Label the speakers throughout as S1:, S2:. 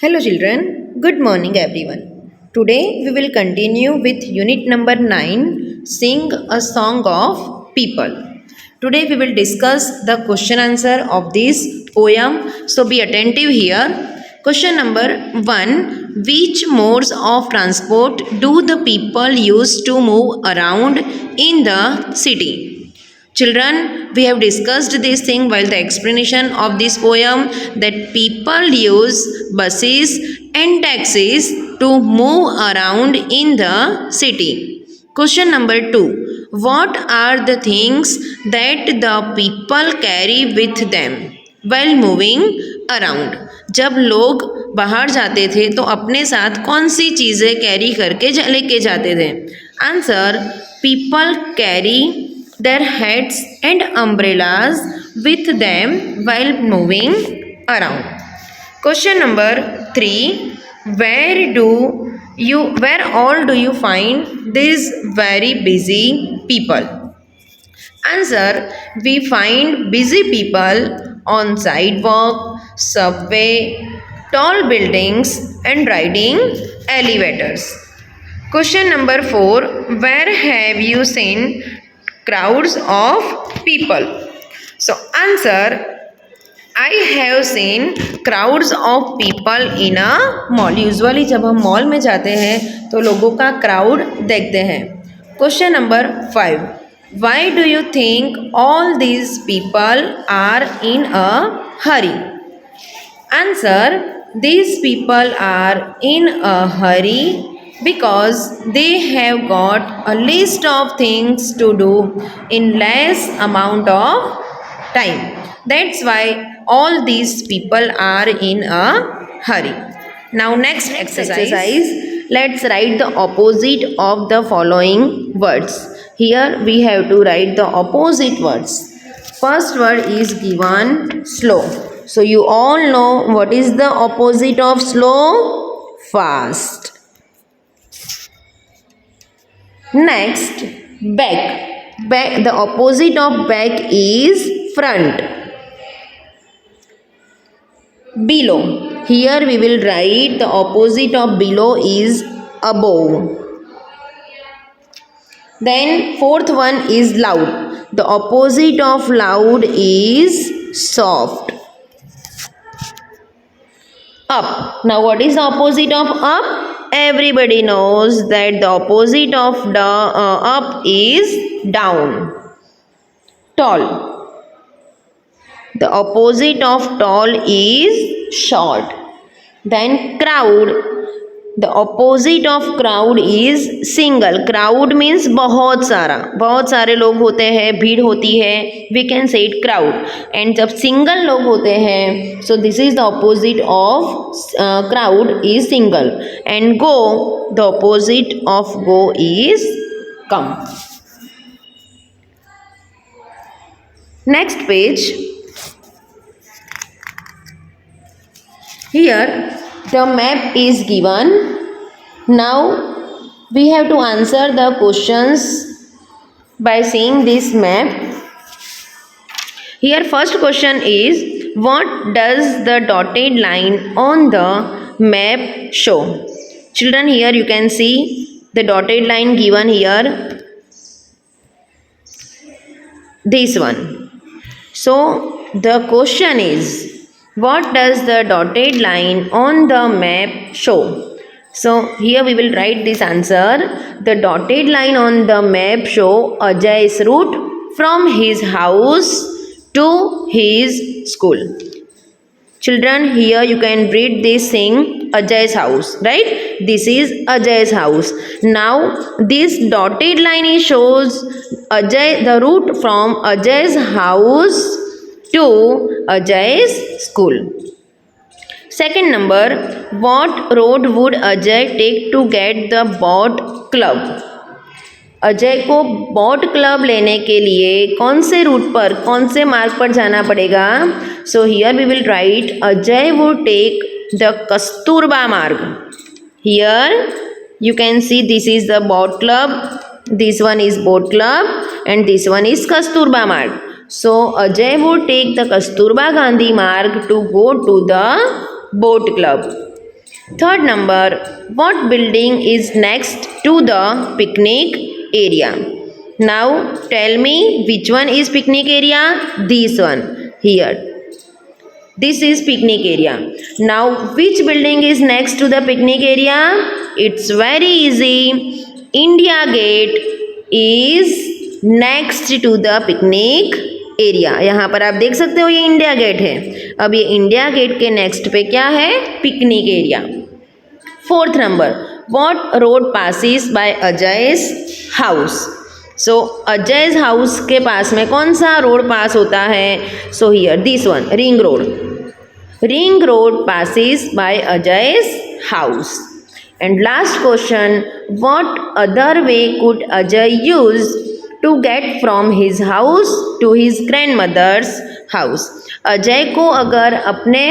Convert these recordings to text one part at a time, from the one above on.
S1: Hello children, good morning everyone. Today we will continue with unit number 9, Sing a Song of People. Today we will discuss the question answer of this poem, so be attentive here. Question number 1, which modes of transport do the people use to move around in the city? Children, we have discussed this thing while the explanation of this poem that people use buses and taxis to move around in the city. Question number 2. What are the things that the people carry with them while moving around? जब लोग बाहर जाते थे तो अपने साथ कौन सी चीज़ें कैरी करके लेके जाते थे? Answer, people carry their hats and umbrellas with them while moving around. Question number 3, where all do you find these very busy people? Answer, we find busy people on sidewalk, subway, tall buildings and riding elevators. Question number 4, where have you seen crowds of people? So answer, I have seen crowds of people in a mall. Usually जब हम mall में जाते हैं तो लोगों का crowd देखते हैं. Question number 5, why do you think all these people are in a hurry? Answer, these people are in a hurry because they have got a list of things to do in less amount of time. That's why all these people are in a hurry. Now next exercise, let's write the opposite of the following words. Here we have to write the opposite words. First word is given, slow. So you all know what is the opposite of slow? Fast. Next, back. The opposite of back is front. Below. Here we will write the opposite of below is above. Then fourth one is loud. The opposite of loud is soft. Up. Now what is the opposite of up? Everybody knows that the opposite of the up is down. Tall. The opposite of tall is short. Then crowd. The opposite of crowd is single. Crowd means बहुत सारे लोग होते हैं, भीड़ होती है, we can say it crowd. And जब single लोग होते हैं, so this is the opposite of crowd is single. And go, the opposite of go is come. Next page. Here the map is given. Now we have to answer the questions by seeing this map. Here first question is, what does the dotted line on the map show? Children, here you can see the dotted line given here. This one. So the question is, what does the dotted line on the map show? So here we will write this answer. The dotted line on the map show Ajay's route from his house to his school. Children, here you can read this thing, Ajay's house, right? This is Ajay's house. Now this dotted line shows the route from Ajay's house to Ajay's school. Second number, what road would Ajay take to get the boat club? Ajay को boat club लेने के लिए कौन से root पर, कौन से मार्ग पर जाना पड़ेगा? So here we will write Ajay would take the Kasturba Marg. Here you can see this is the boat club, this one is boat club and this one is Kasturba Marg. So Ajay would take the Kasturba Gandhi Marg to go to the boat club. Third number, what building is next to the picnic area? Now tell me which one is picnic area? This one here. This is picnic area. Now which building is next to the picnic area? It's very easy. India Gate is next to the picnic area. यहाँ पर आप देख सकते हो ये India gate है. अब ये इंडिया गेट के नेक्स्ट पे क्या है? Picnic area. Fourth number, what road passes by Ajay's house? So Ajay's house के पास में कौन सा रोड पास होता है? So here this one, ring road. Ring road passes by Ajay's house. And last question, what other way could Ajay use to get from his house to his grandmother's house? Ajay को अगर अपने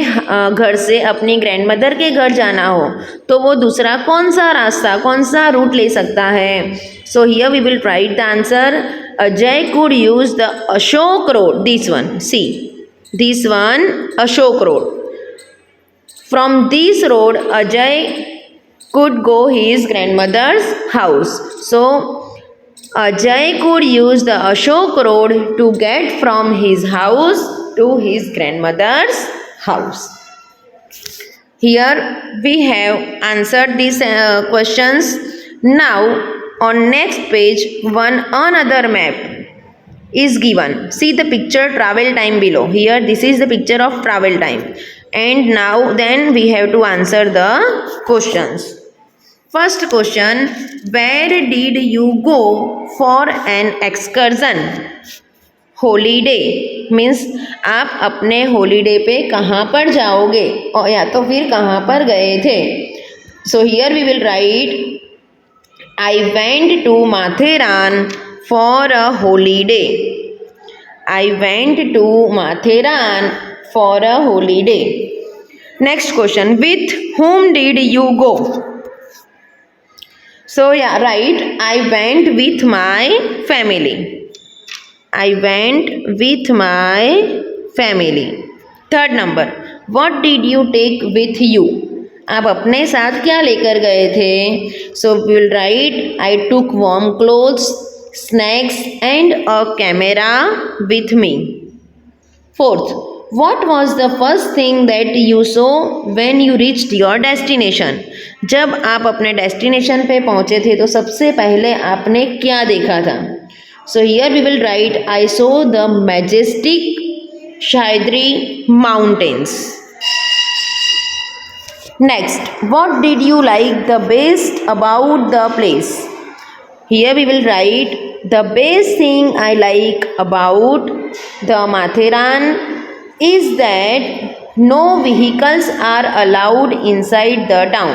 S1: घर से अपनी grandmother के घर जाना हो तो वो दूसरा कौन सा रास्ता, कौन सा रूट ले सकता है? So here we will write the answer. Ajay could use the Ashok road. This one, see this one, Ashok road. From this road Ajay could go his grandmother's house. So Ajay could use the Ashok road to get from his house to his grandmother's house. Here we have answered these questions. Now on next page one another map is given. See the picture travel time below. Here this is the picture of travel time. And now then we have to answer the questions. First question, where did you go for an excursion? Holiday means आप अपने holiday पे कहाँ पर जाओगे और या तो फिर कहाँ पर गए थे. So here we will write I went to Matheran for a holiday. I went to Matheran for a holiday. Next question, with whom did you go? So yeah, right. I went with my family. I went with my family. Third number, what did you take with you? आप अपने साथ क्या लेकर गए थे? So we will write, I took warm clothes, snacks and a camera with me. Fourth, what was the first thing that you saw when you reached your destination? जब आप अपने डेस्टिनेशन पे पहुँचे थे तो सबसे पहले आपने क्या देखा था? So here we will write, I saw the majestic Sahyadri mountains. Next, what did you like the best about the place? Here we will write, the best thing I like about the Matheran is that no vehicles are allowed inside the town.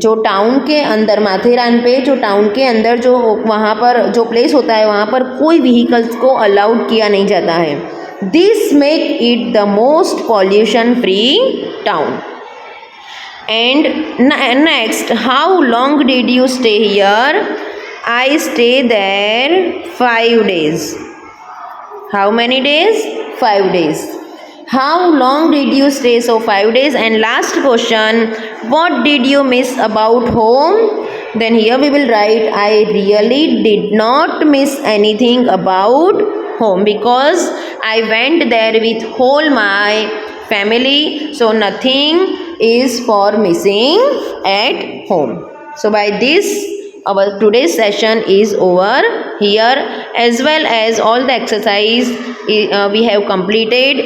S1: जो town के अंदर माथेरान पे जो town के अंदर जो वहाँ पर जो प्लेस होता है वहाँ पर कोई व्हीकल्स को अलाउड किया नहीं जाता है. This make it the most pollution free town. And next, how long did you stay here? I stay there 5 days. How many days? 5 days. How long did you stay? So 5 days. And last question, what did you miss about home? Then here we will write, I really did not miss anything about home because I went there with whole my family. So nothing is for missing at home. So by this our today's session is over. Here as well as all the exercise we have completed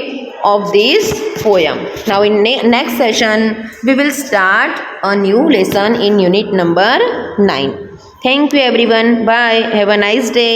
S1: of this poem. Now in next session we will start a new lesson in unit number 9. Thank you everyone. Bye. Have a nice day.